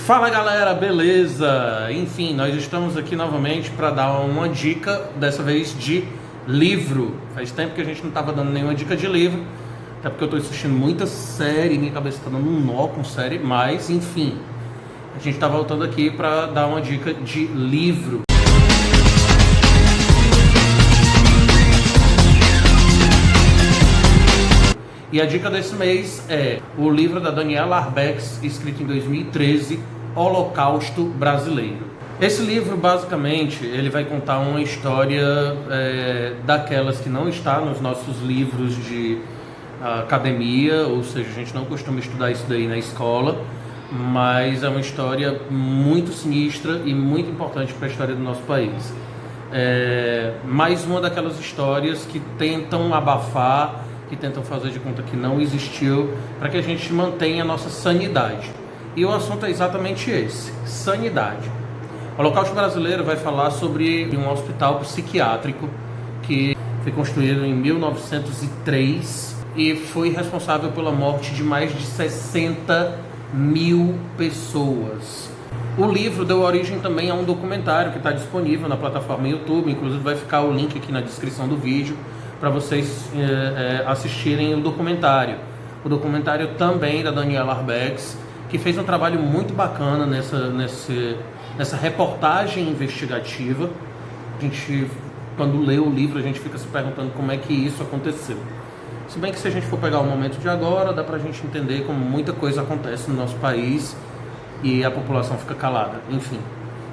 Fala galera, beleza? Enfim, nós estamos aqui novamente para dar uma dica, dessa vez de livro. Faz tempo que a gente não estava dando nenhuma dica de livro, até porque eu estou assistindo muita série, minha cabeça está dando um nó com série, mas enfim, a gente está voltando aqui para dar uma dica de livro. E a dica desse mês é o livro da Daniela Arbex, escrito em 2013, Holocausto Brasileiro. Esse livro, basicamente, ele vai contar uma história daquelas que não está nos nossos livros de academia, ou seja, a gente não costuma estudar isso daí na escola, mas é uma história muito sinistra e muito importante para a história do nosso país. Mais uma daquelas histórias que tentam abafar, que tentam fazer de conta que não existiu, para que a gente mantenha a nossa sanidade. E o assunto é exatamente esse, sanidade. O Holocausto Brasileiro vai falar sobre um hospital psiquiátrico que foi construído em 1903 e foi responsável pela morte de mais de 60 mil pessoas. O livro deu origem também a um documentário que está disponível na plataforma YouTube, inclusive vai ficar o link aqui na descrição do vídeo, para vocês assistirem o documentário. O documentário também da Daniela Arbex, que fez um trabalho muito bacana nessa reportagem investigativa. A gente, quando lê o livro, a gente fica se perguntando como é que isso aconteceu. Se bem que se a gente for pegar o momento de agora, dá pra gente entender como muita coisa acontece no nosso país e a população fica calada, enfim.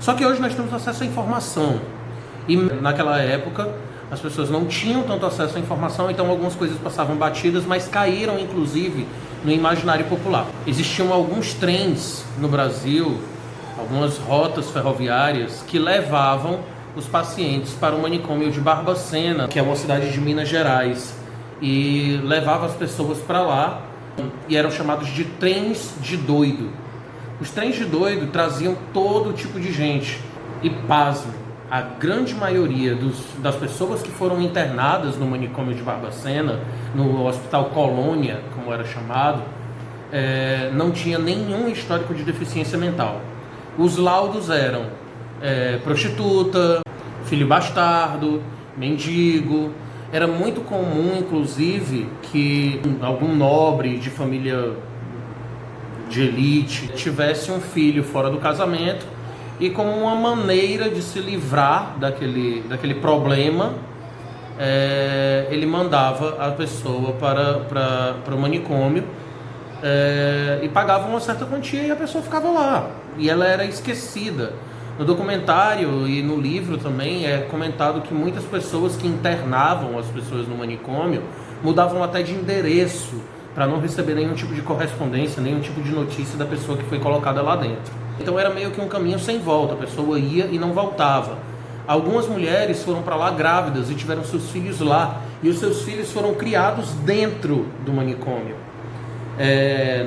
Só que hoje nós temos acesso à informação. E naquela época as pessoas não tinham tanto acesso à informação, então algumas coisas passavam batidas, mas caíram inclusive no imaginário popular. Existiam alguns trens no Brasil, algumas rotas ferroviárias que levavam os pacientes para o manicômio de Barbacena, que é uma cidade de Minas Gerais, e levava as pessoas para lá, e eram chamados de trens de doido. Os trens de doido traziam todo tipo de gente, e pasme, a grande maioria das pessoas que foram internadas no manicômio de Barbacena, no Hospital Colônia, como era chamado, não tinha nenhum histórico de deficiência mental. Os laudos eram prostituta, filho bastardo, mendigo. Era muito comum, inclusive, que algum nobre de família de elite tivesse um filho fora do casamento, e como uma maneira de se livrar daquele problema, ele mandava a pessoa para o manicômio e pagava uma certa quantia e a pessoa ficava lá. E ela era esquecida. No documentário e no livro também é comentado que muitas pessoas que internavam as pessoas no manicômio mudavam até de endereço para não receber nenhum tipo de correspondência, nenhum tipo de notícia da pessoa que foi colocada lá dentro. Então era meio que um caminho sem volta, a pessoa ia e não voltava. Algumas mulheres foram para lá grávidas e tiveram seus filhos lá, e os seus filhos foram criados dentro do manicômio.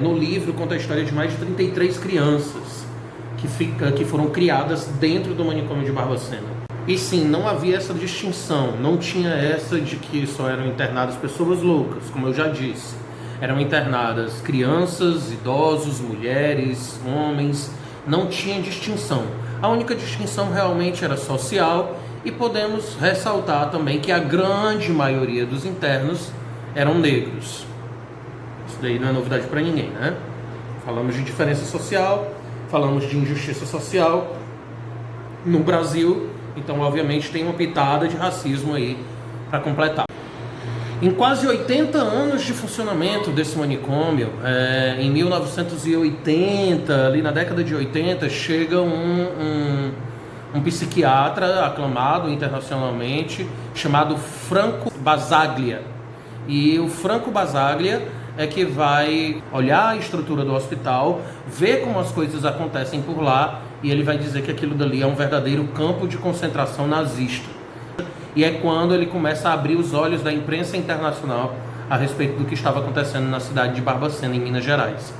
No livro conta a história de mais de 33 crianças que foram criadas dentro do manicômio de Barbacena. E sim, não havia essa distinção, não tinha essa de que só eram internadas pessoas loucas, como eu já disse. Eram internadas crianças, idosos, mulheres, homens, não tinha distinção. A única distinção realmente era social, e podemos ressaltar também que a grande maioria dos internos eram negros. Isso daí não é novidade para ninguém, né? Falamos de diferença social, falamos de injustiça social no Brasil, então obviamente tem uma pitada de racismo aí para completar. Em quase 80 anos de funcionamento desse manicômio, em 1980, ali na década de 80, chega um psiquiatra aclamado internacionalmente, chamado Franco Basaglia. E o Franco Basaglia é que vai olhar a estrutura do hospital, ver como as coisas acontecem por lá, e ele vai dizer que aquilo dali é um verdadeiro campo de concentração nazista. E é quando ele começa a abrir os olhos da imprensa internacional a respeito do que estava acontecendo na cidade de Barbacena, em Minas Gerais.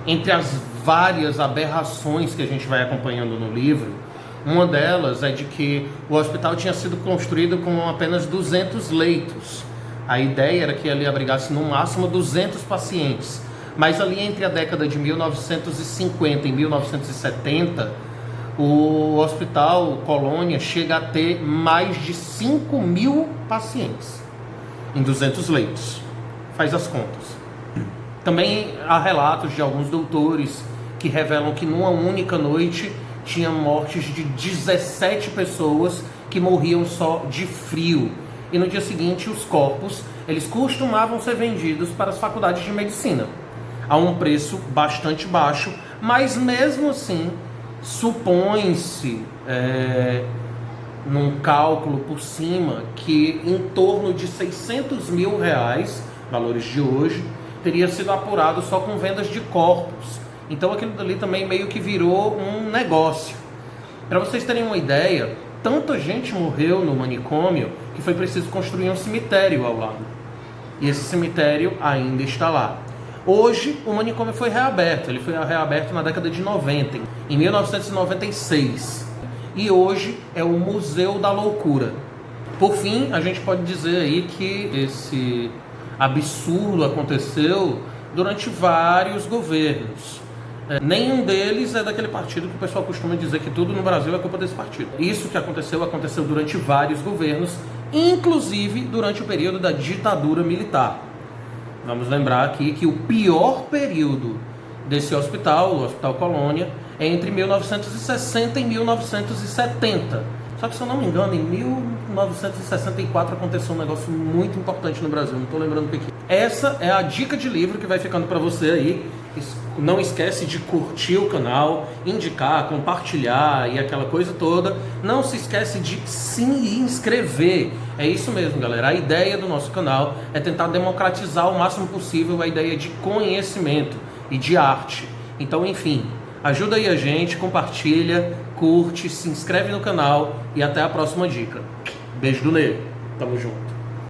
Entre as várias aberrações que a gente vai acompanhando no livro, uma delas é de que o hospital tinha sido construído com apenas 200 leitos. A ideia era que ele abrigasse no máximo 200 pacientes. Mas ali entre a década de 1950 e 1970, o Hospital Colônia chega a ter mais de 5.000 pacientes em 200 leitos. Faz as contas. Também há relatos de alguns doutores que revelam que numa única noite tinha mortes de 17 pessoas que morriam só de frio. E no dia seguinte os corpos, eles costumavam ser vendidos para as faculdades de medicina a um preço bastante baixo, mas mesmo assim supõe-se, num cálculo por cima, que em torno de 600 mil reais, valores de hoje, teria sido apurado só com vendas de corpos. Então aquilo ali também meio que virou um negócio. Para vocês terem uma ideia, tanta gente morreu no manicômio que foi preciso construir um cemitério ao lado. E esse cemitério ainda está lá. Hoje o manicômio foi reaberto. Ele foi reaberto na década de 90, em 1996. E hoje é o Museu da Loucura. Por fim, a gente pode dizer aí que esse absurdo aconteceu durante vários governos. Nenhum deles é daquele partido que o pessoal costuma dizer que tudo no Brasil é culpa desse partido. Isso que aconteceu durante vários governos, inclusive durante o período da ditadura militar. Vamos lembrar aqui que o pior período desse hospital, o Hospital Colônia, é entre 1960 e 1970. Só que, se eu não me engano, em 1964 aconteceu um negócio muito importante no Brasil. Não estou lembrando o que é. Essa é a dica de livro que vai ficando para você aí. Não esquece de curtir o canal, indicar, compartilhar e aquela coisa toda. Não se esquece de se inscrever. É isso mesmo, galera. A ideia do nosso canal é tentar democratizar o máximo possível a ideia de conhecimento e de arte. Então, enfim, ajuda aí a gente, compartilha, curte, se inscreve no canal e até a próxima dica. Beijo do Ney. Tamo junto.